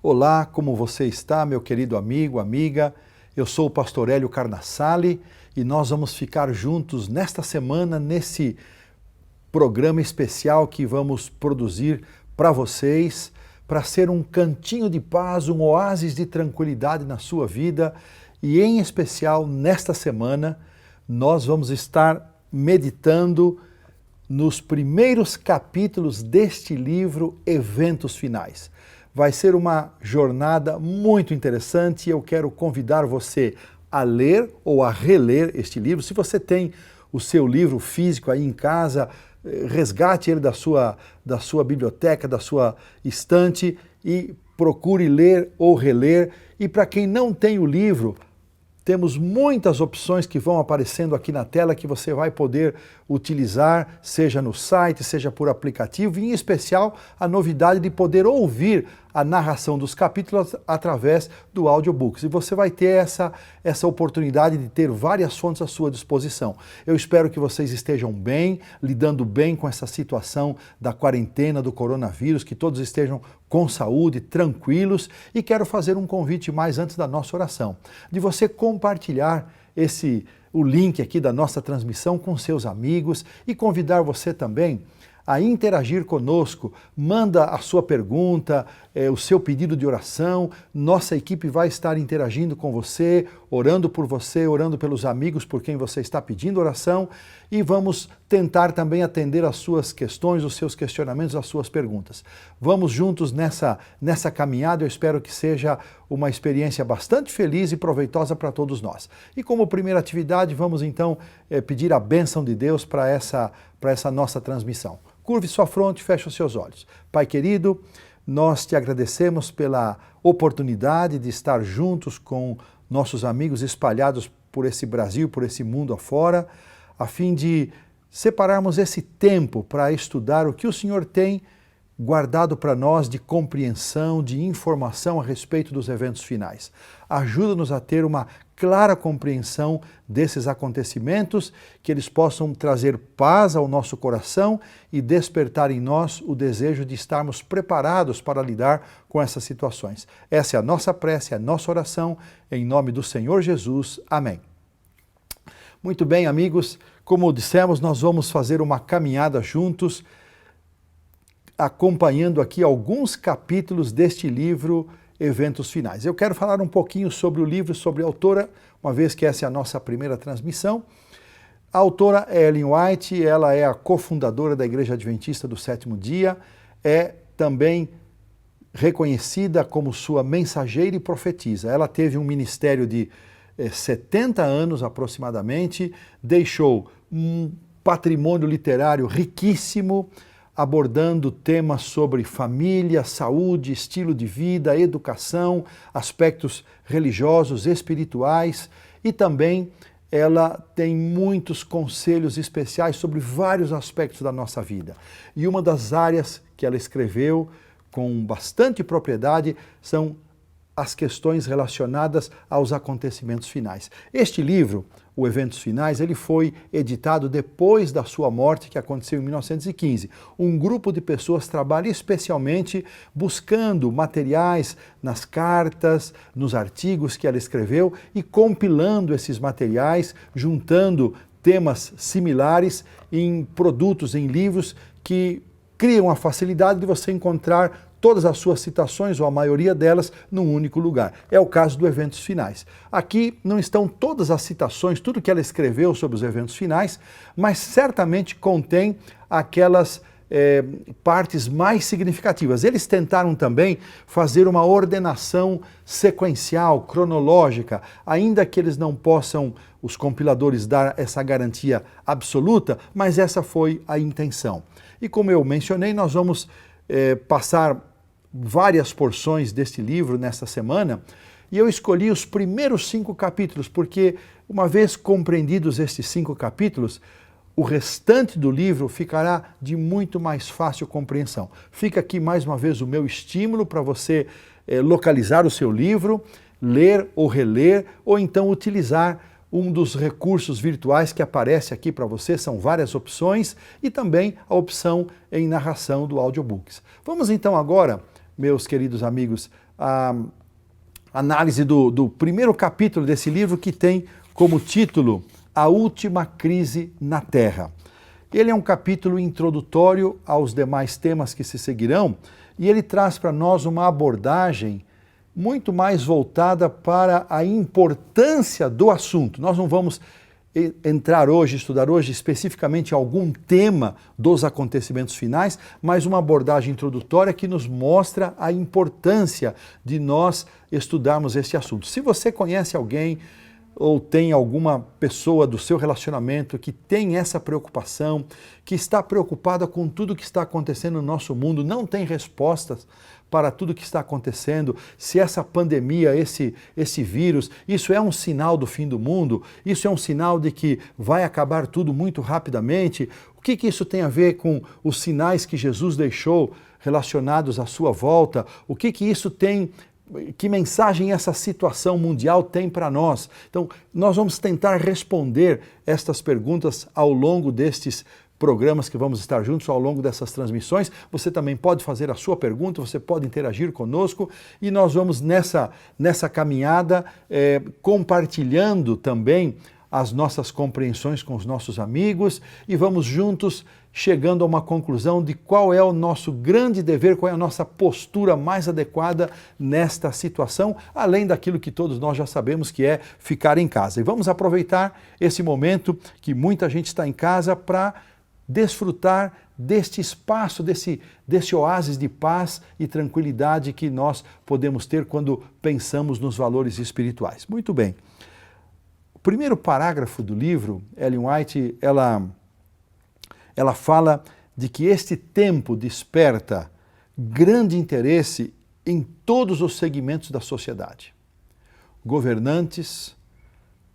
Olá, como você está, meu querido amigo, amiga? Eu sou o pastor Hélio Carnassali e nós vamos ficar juntos nesta semana, nesse programa especial que vamos produzir para vocês, para ser um cantinho de paz, um oásis de tranquilidade na sua vida. E em especial, nesta semana, nós vamos estar meditando nos primeiros capítulos deste livro, Eventos Finais. Vai ser uma jornada muito interessante e eu quero convidar você a ler ou a reler este livro. Se você tem o seu livro físico aí em casa, resgate ele da sua biblioteca, da sua estante e procure ler ou reler. E para quem não tem o livro, temos muitas opções que vão aparecendo aqui na tela que você vai poder utilizar, seja no site, seja por aplicativo, e em especial a novidade de poder ouvir a narração dos capítulos através do audiobooks. E você vai ter essa oportunidade de ter várias fontes à sua disposição. Eu espero que vocês estejam bem, lidando bem com essa situação da quarentena, do coronavírus, que todos estejam com saúde, tranquilos, e quero fazer um convite mais antes da nossa oração, de você compartilhar o link aqui da nossa transmissão com seus amigos e convidar você também a interagir conosco. Manda a sua pergunta, o seu pedido de oração. Nossa equipe vai estar interagindo com você, orando por você, orando pelos amigos por quem você está pedindo oração, e vamos tentar também atender as suas questões, os seus questionamentos, as suas perguntas. Vamos juntos nessa caminhada. Eu espero que seja uma experiência bastante feliz e proveitosa para todos nós. E como primeira atividade, vamos então pedir a bênção de Deus para essa nossa transmissão. Curve sua fronte, feche os seus olhos. Pai querido, nós te agradecemos pela oportunidade de estar juntos com nossos amigos espalhados por esse Brasil, por esse mundo afora, a fim de separarmos esse tempo para estudar o que o Senhor tem guardado para nós de compreensão, de informação a respeito dos eventos finais. Ajuda-nos a ter uma clara compreensão desses acontecimentos, que eles possam trazer paz ao nosso coração e despertar em nós o desejo de estarmos preparados para lidar com essas situações. Essa é a nossa prece, a nossa oração, em nome do Senhor Jesus. Amém. Muito bem, amigos, como dissemos, nós vamos fazer uma caminhada juntos, acompanhando aqui alguns capítulos deste livro, Eventos Finais. Eu quero falar um pouquinho sobre o livro, sobre a autora, uma vez que essa é a nossa primeira transmissão. A autora é Ellen White, ela é a cofundadora da Igreja Adventista do Sétimo Dia, é também reconhecida como sua mensageira e profetisa. Ela teve um ministério de 70 anos aproximadamente, deixou um patrimônio literário riquíssimo, abordando temas sobre família, saúde, estilo de vida, educação, aspectos religiosos, espirituais, e também ela tem muitos conselhos especiais sobre vários aspectos da nossa vida. E uma das áreas que ela escreveu com bastante propriedade são as questões relacionadas aos acontecimentos finais. Este livro, o Eventos Finais, ele foi editado depois da sua morte, que aconteceu em 1915. Um grupo de pessoas trabalha especialmente buscando materiais nas cartas, nos artigos que ela escreveu e compilando esses materiais, juntando temas similares em produtos, em livros que criam a facilidade de você encontrar todas as suas citações, ou a maioria delas, num único lugar. É o caso do Eventos Finais. Aqui não estão todas as citações, tudo que ela escreveu sobre os eventos finais, mas certamente contém aquelas partes mais significativas. Eles tentaram também fazer uma ordenação sequencial, cronológica, ainda que eles não possam, os compiladores, dar essa garantia absoluta, mas essa foi a intenção. E como eu mencionei, nós vamos passar várias porções deste livro nesta semana, e eu escolhi os primeiros 5 capítulos, porque uma vez compreendidos estes 5 capítulos, o restante do livro ficará de muito mais fácil compreensão. Fica aqui mais uma vez o meu estímulo para você localizar o seu livro, ler ou reler, ou então utilizar um dos recursos virtuais que aparece aqui para você. São várias opções, e também a opção em narração do audiobooks. Vamos então agora meus queridos amigos, a análise do primeiro capítulo desse livro, que tem como título A Última Crise na Terra. Ele é um capítulo introdutório aos demais temas que se seguirão e ele traz para nós uma abordagem muito mais voltada para a importância do assunto. Nós não vamos estudar hoje especificamente algum tema dos acontecimentos finais, mas uma abordagem introdutória que nos mostra a importância de nós estudarmos este assunto. Se você conhece alguém ou tem alguma pessoa do seu relacionamento que tem essa preocupação, que está preocupada com tudo que está acontecendo no nosso mundo, não tem respostas para tudo que está acontecendo, se essa pandemia, esse vírus, isso é um sinal do fim do mundo, isso é um sinal de que vai acabar tudo muito rapidamente, o que isso tem a ver com os sinais que Jesus deixou relacionados à sua volta, o que isso tem. Que mensagem essa situação mundial tem para nós? Então, nós vamos tentar responder estas perguntas ao longo destes programas que vamos estar juntos, ao longo dessas transmissões. Você também pode fazer a sua pergunta, você pode interagir conosco e nós vamos nessa caminhada compartilhando também as nossas compreensões com os nossos amigos e vamos juntos chegando a uma conclusão de qual é o nosso grande dever, qual é a nossa postura mais adequada nesta situação, além daquilo que todos nós já sabemos que é ficar em casa. E vamos aproveitar esse momento que muita gente está em casa para desfrutar deste espaço, desse oásis de paz e tranquilidade que nós podemos ter quando pensamos nos valores espirituais. Muito bem. O primeiro parágrafo do livro, Ellen White, ela fala de que este tempo desperta grande interesse em todos os segmentos da sociedade. Governantes,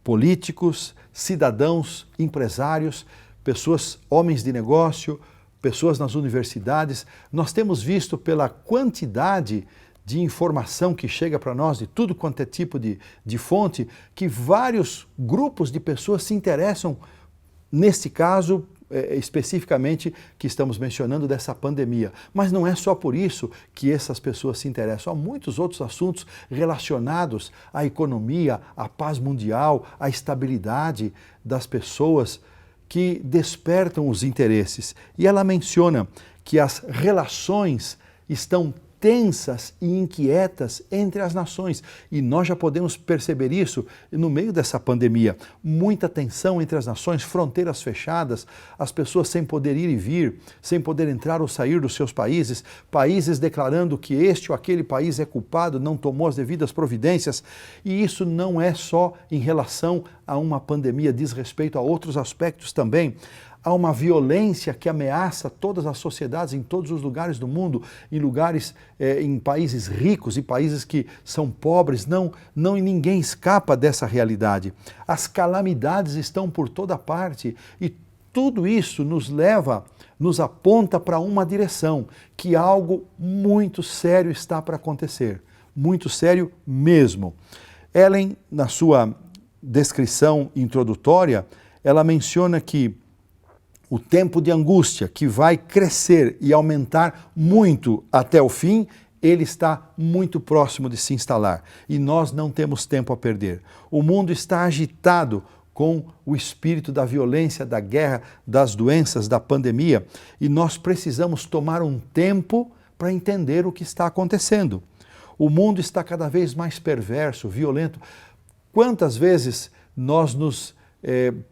políticos, cidadãos, empresários, pessoas, homens de negócio, pessoas nas universidades. Nós temos visto pela quantidade de informação que chega para nós, de tudo quanto é tipo de fonte, que vários grupos de pessoas se interessam, neste caso, especificamente que estamos mencionando dessa pandemia. Mas não é só por isso que essas pessoas se interessam. Há muitos outros assuntos relacionados à economia, à paz mundial, à estabilidade das pessoas que despertam os interesses. E ela menciona que as relações estão tensas e inquietas entre as nações. E nós já podemos perceber isso no meio dessa pandemia. Muita tensão entre as nações, fronteiras fechadas, as pessoas sem poder ir e vir, sem poder entrar ou sair dos seus países, países declarando que este ou aquele país é culpado, não tomou as devidas providências. E isso não é só em relação a uma pandemia, diz respeito a outros aspectos também. Há uma violência que ameaça todas as sociedades em todos os lugares do mundo, em países ricos e países que são pobres, e ninguém escapa dessa realidade. As calamidades estão por toda parte e tudo isso nos aponta para uma direção, que algo muito sério está para acontecer, muito sério mesmo. Ellen, na sua descrição introdutória, ela menciona que o tempo de angústia, que vai crescer e aumentar muito até o fim, ele está muito próximo de se instalar. E nós não temos tempo a perder. O mundo está agitado com o espírito da violência, da guerra, das doenças, da pandemia. E nós precisamos tomar um tempo para entender o que está acontecendo. O mundo está cada vez mais perverso, violento. Quantas vezes nós nos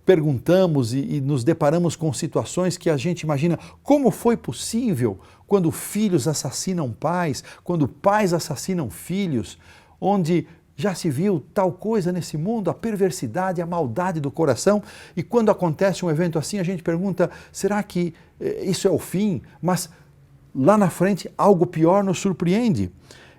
perguntamos e nos deparamos com situações que a gente imagina como foi possível quando filhos assassinam pais, quando pais assassinam filhos, onde já se viu tal coisa nesse mundo, a perversidade, a maldade do coração, e quando acontece um evento assim a gente pergunta, será que isso é o fim? Mas lá na frente algo pior nos surpreende.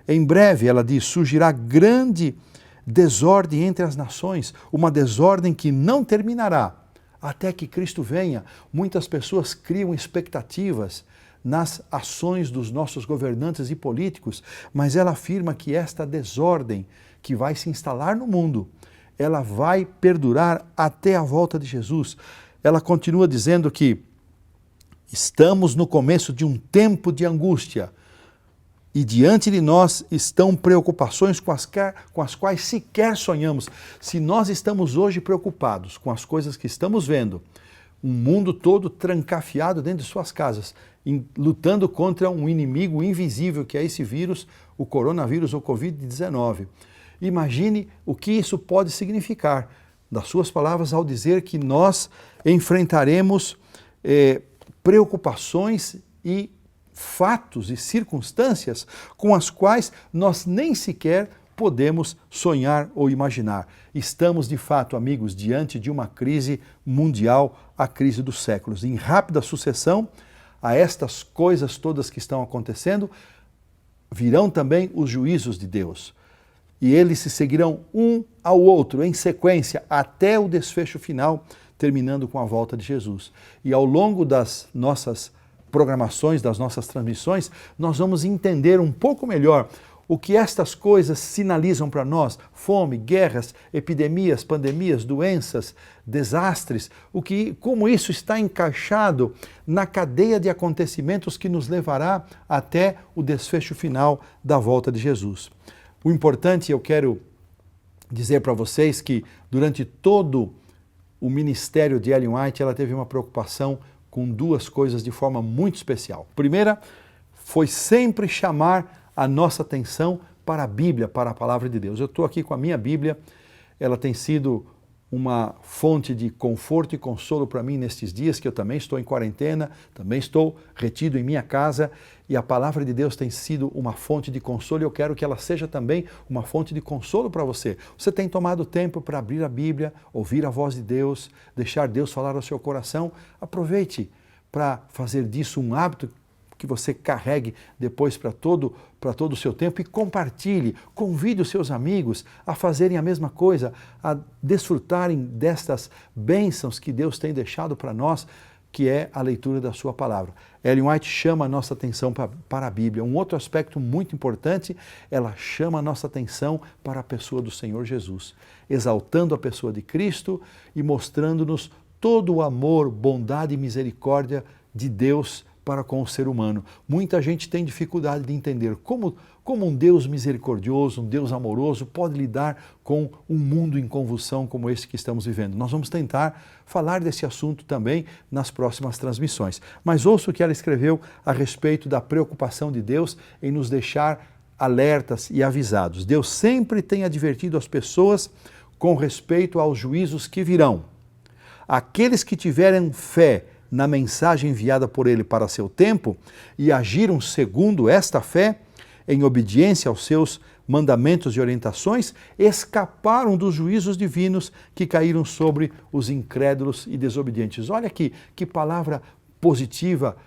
Em breve, ela diz, surgirá grande desordem entre as nações, uma desordem que não terminará até que Cristo venha. Muitas pessoas criam expectativas nas ações dos nossos governantes e políticos, mas ela afirma que esta desordem que vai se instalar no mundo, ela vai perdurar até a volta de Jesus. Ela continua dizendo que estamos no começo de um tempo de angústia. E diante de nós estão preocupações com as quais sequer sonhamos. Se nós estamos hoje preocupados com as coisas que estamos vendo, um mundo todo trancafiado dentro de suas casas, lutando contra um inimigo invisível que é esse vírus, o coronavírus ou Covid-19. Imagine o que isso pode significar, das suas palavras, ao dizer que nós enfrentaremos preocupações e fatos e circunstâncias com as quais nós nem sequer podemos sonhar ou imaginar. Estamos, de fato, amigos, diante de uma crise mundial, a crise dos séculos. Em rápida sucessão a estas coisas todas que estão acontecendo, virão também os juízos de Deus. E eles se seguirão um ao outro, em sequência, até o desfecho final, terminando com a volta de Jesus. E ao longo das nossas programações, das nossas transmissões, nós vamos entender um pouco melhor o que estas coisas sinalizam para nós: fome, guerras, epidemias, pandemias, doenças, desastres, como isso está encaixado na cadeia de acontecimentos que nos levará até o desfecho final da volta de Jesus. O importante, eu quero dizer para vocês que durante todo o ministério de Ellen White, ela teve uma preocupação com duas coisas de forma muito especial. Primeira, foi sempre chamar a nossa atenção para a Bíblia, para a Palavra de Deus. Eu estou aqui com a minha Bíblia, ela tem sido uma fonte de conforto e consolo para mim nestes dias que eu também estou em quarentena, também estou retido em minha casa, e a Palavra de Deus tem sido uma fonte de consolo e eu quero que ela seja também uma fonte de consolo para você. Você tem tomado tempo para abrir a Bíblia, ouvir a voz de Deus, deixar Deus falar ao seu coração? Aproveite para fazer disso um hábito que você carregue depois para todo o seu tempo e compartilhe, convide os seus amigos a fazerem a mesma coisa, a desfrutarem destas bênçãos que Deus tem deixado para nós, que é a leitura da sua palavra. Ellen White chama a nossa atenção para a Bíblia. Um outro aspecto muito importante, ela chama a nossa atenção para a pessoa do Senhor Jesus, exaltando a pessoa de Cristo e mostrando-nos todo o amor, bondade e misericórdia de Deus para com o ser humano. Muita gente tem dificuldade de entender como um Deus misericordioso, um Deus amoroso pode lidar com um mundo em convulsão como esse que estamos vivendo. Nós vamos tentar falar desse assunto também nas próximas transmissões. Mas ouça o que ela escreveu a respeito da preocupação de Deus em nos deixar alertas e avisados. Deus sempre tem advertido as pessoas com respeito aos juízos que virão. Aqueles que tiverem fé na mensagem enviada por ele para seu tempo e agiram segundo esta fé, em obediência aos seus mandamentos e orientações, escaparam dos juízos divinos que caíram sobre os incrédulos e desobedientes. Olha aqui, que palavra positiva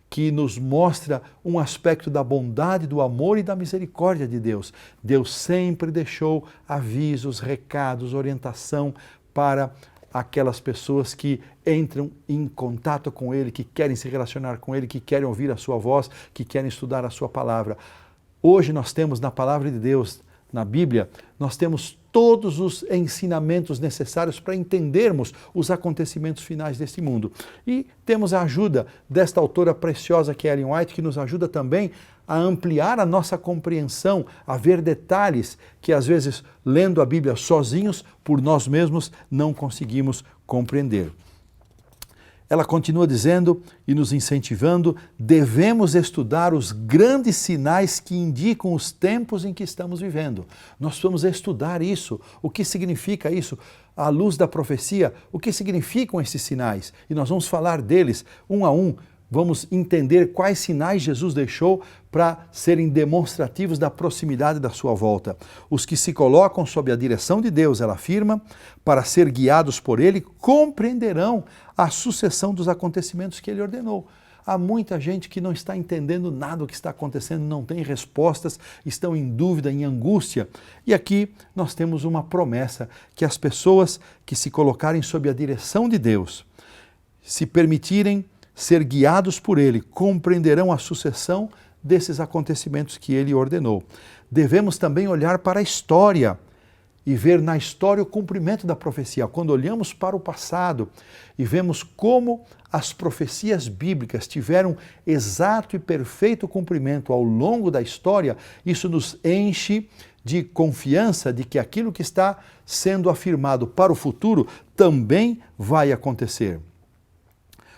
que nos mostra um aspecto da bondade, do amor e da misericórdia de Deus. Deus sempre deixou avisos, recados, orientação para aquelas pessoas que entram em contato com Ele, que querem se relacionar com Ele, que querem ouvir a sua voz, que querem estudar a sua palavra. Hoje nós temos na palavra de Deus, na Bíblia, nós temos todos os ensinamentos necessários para entendermos os acontecimentos finais deste mundo. E temos a ajuda desta autora preciosa que é Ellen White, que nos ajuda também a ampliar a nossa compreensão, a ver detalhes que às vezes, lendo a Bíblia sozinhos, por nós mesmos, não conseguimos compreender. Ela continua dizendo e nos incentivando: devemos estudar os grandes sinais que indicam os tempos em que estamos vivendo. Nós vamos estudar isso, o que significa isso, à luz da profecia, o que significam esses sinais. E nós vamos falar deles um a um. Vamos entender quais sinais Jesus deixou para serem demonstrativos da proximidade da sua volta. Os que se colocam sob a direção de Deus, ela afirma, para ser guiados por Ele, compreenderão a sucessão dos acontecimentos que Ele ordenou. Há muita gente que não está entendendo nada do que está acontecendo, não tem respostas, estão em dúvida, em angústia. E aqui nós temos uma promessa que as pessoas que se colocarem sob a direção de Deus, se permitirem ser guiados por Ele, compreenderão a sucessão desses acontecimentos que Ele ordenou. Devemos também olhar para a história e ver na história o cumprimento da profecia. Quando olhamos para o passado e vemos como as profecias bíblicas tiveram exato e perfeito cumprimento ao longo da história, isso nos enche de confiança de que aquilo que está sendo afirmado para o futuro também vai acontecer.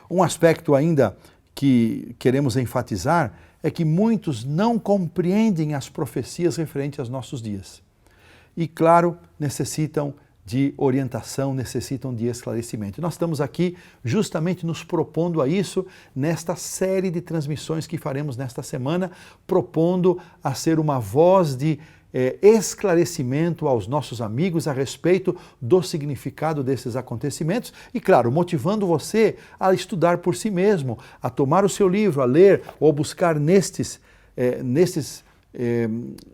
Um aspecto ainda que queremos enfatizar é que muitos não compreendem as profecias referentes aos nossos dias. E, claro, necessitam de orientação, necessitam de esclarecimento. Nós estamos aqui justamente nos propondo a isso nesta série de transmissões que faremos nesta semana, propondo a ser uma voz de esclarecimento aos nossos amigos a respeito do significado desses acontecimentos e, claro, motivando você a estudar por si mesmo, a tomar o seu livro, a ler ou buscar nestes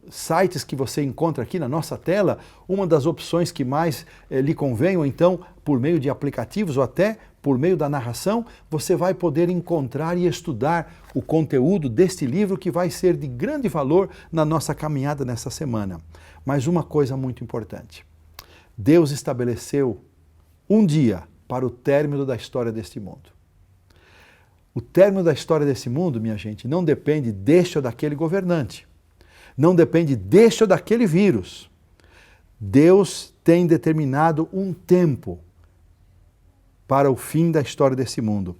sites que você encontra aqui na nossa tela, uma das opções que mais lhe convém, ou então por meio de aplicativos ou até por meio da narração, você vai poder encontrar e estudar o conteúdo deste livro que vai ser de grande valor na nossa caminhada nessa semana. Mas uma coisa muito importante, Deus estabeleceu um dia para o término da história deste mundo. O término da história desse mundo, minha gente, não depende deste ou daquele governante. Não depende deste ou daquele vírus. Deus tem determinado um tempo para o fim da história desse mundo.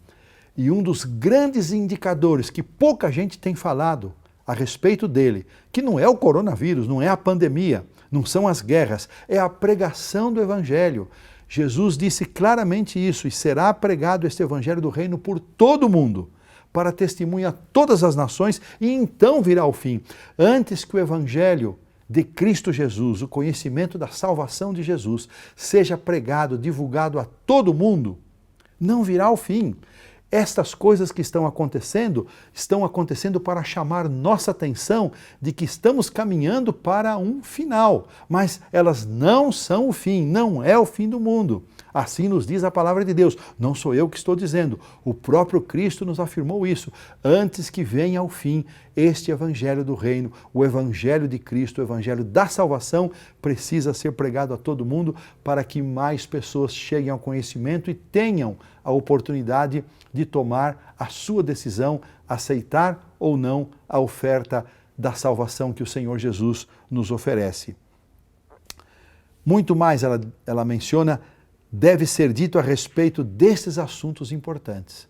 E um dos grandes indicadores que pouca gente tem falado a respeito dele, que não é o coronavírus, não é a pandemia, não são as guerras, é a pregação do Evangelho. Jesus disse claramente isso, e será pregado este Evangelho do Reino por todo o mundo, para testemunhar todas as nações, e então virá o fim. Antes que o Evangelho de Cristo Jesus, o conhecimento da salvação de Jesus, seja pregado, divulgado a todo mundo, não virá o fim. Estas coisas que estão acontecendo para chamar nossa atenção de que estamos caminhando para um final, mas elas não são o fim, não é o fim do mundo. Assim nos diz a palavra de Deus. Não sou eu que estou dizendo, o próprio Cristo nos afirmou isso. Antes que venha ao fim este Evangelho do Reino, o Evangelho de Cristo, o Evangelho da salvação, precisa ser pregado a todo mundo para que mais pessoas cheguem ao conhecimento e tenham a oportunidade de tomar a sua decisão, aceitar ou não a oferta da salvação que o Senhor Jesus nos oferece. Muito mais ela menciona, deve ser dito a respeito desses assuntos importantes.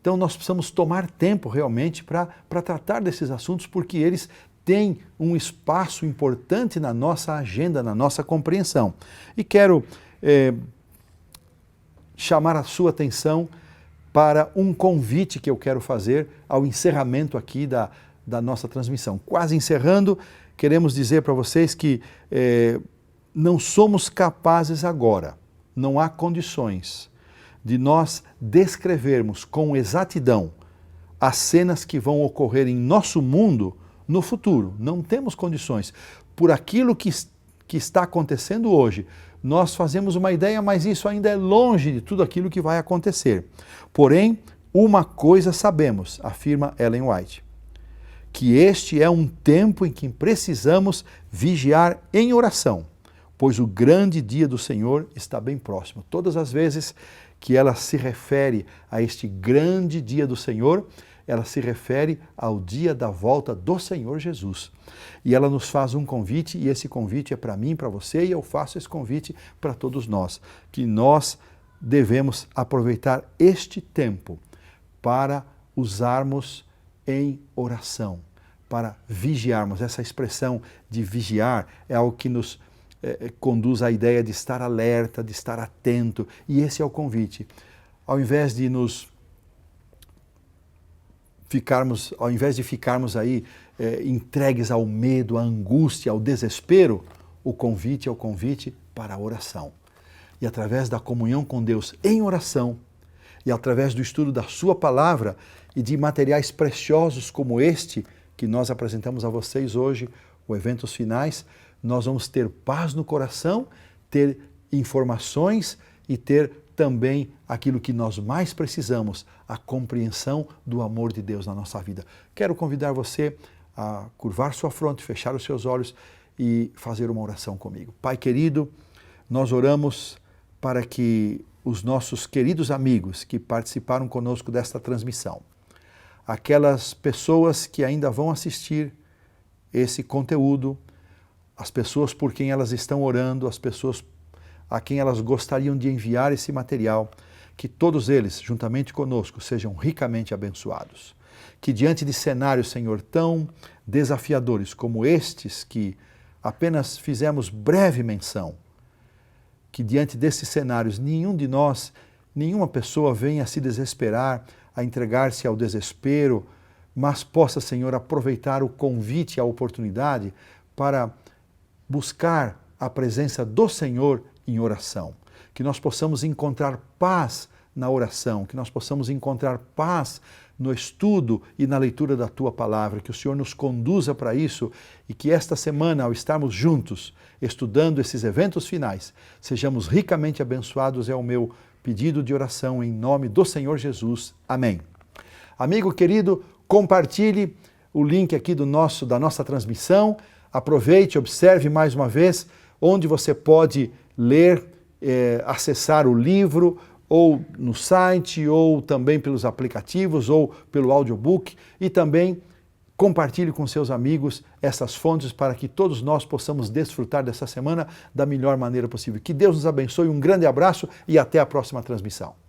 Então nós precisamos tomar tempo realmente para tratar desses assuntos, porque eles têm um espaço importante na nossa agenda, na nossa compreensão. E quero chamar a sua atenção para um convite que eu quero fazer ao encerramento aqui da nossa transmissão. Quase encerrando, queremos dizer para vocês que não somos capazes agora, não há condições de nós descrevermos com exatidão as cenas que vão ocorrer em nosso mundo no futuro. Não temos condições. Por aquilo que está acontecendo hoje, nós fazemos uma ideia, mas isso ainda é longe de tudo aquilo que vai acontecer. Porém, uma coisa sabemos, afirma Ellen White, que este é um tempo em que precisamos vigiar em oração, pois o grande dia do Senhor está bem próximo. Todas as vezes que ela se refere a este grande dia do Senhor, ela se refere ao dia da volta do Senhor Jesus. E ela nos faz um convite, e esse convite é para mim, para você, e eu faço esse convite para todos nós, que nós devemos aproveitar este tempo para usarmos em oração, para vigiarmos. Essa expressão de vigiar é algo que nos conduz à ideia de estar alerta, de estar atento, e esse é o convite. Ao invés de ficarmos aí entregues ao medo, à angústia, ao desespero, o convite é o convite para a oração. E através da comunhão com Deus em oração, e através do estudo da sua palavra e de materiais preciosos como este que nós apresentamos a vocês hoje, o Eventos Finais, nós vamos ter paz no coração, ter informações e ter também aquilo que nós mais precisamos, a compreensão do amor de Deus na nossa vida. Quero convidar você a curvar sua fronte, fechar os seus olhos e fazer uma oração comigo. Pai querido, nós oramos para que os nossos queridos amigos que participaram conosco desta transmissão, aquelas pessoas que ainda vão assistir esse conteúdo, as pessoas por quem elas estão orando, as pessoas a quem elas gostariam de enviar esse material, que todos eles, juntamente conosco, sejam ricamente abençoados. Que diante de cenários, Senhor, tão desafiadores como estes que apenas fizemos breve menção, que diante desses cenários nenhum de nós, nenhuma pessoa venha a se desesperar, a entregar-se ao desespero, mas possa, Senhor, aproveitar o convite, a oportunidade para buscar a presença do Senhor em oração. Que nós possamos encontrar paz na oração, que nós possamos encontrar paz no estudo e na leitura da Tua Palavra, que o Senhor nos conduza para isso e que esta semana, ao estarmos juntos, estudando esses eventos finais, sejamos ricamente abençoados, é o meu pedido de oração em nome do Senhor Jesus. Amém. Amigo querido, compartilhe o link aqui da nossa transmissão, aproveite, observe mais uma vez onde você pode ler, acessar o livro, ou no site, ou também pelos aplicativos, ou pelo audiobook, e também compartilhe com seus amigos essas fontes para que todos nós possamos desfrutar dessa semana da melhor maneira possível. Que Deus nos abençoe, um grande abraço e até a próxima transmissão.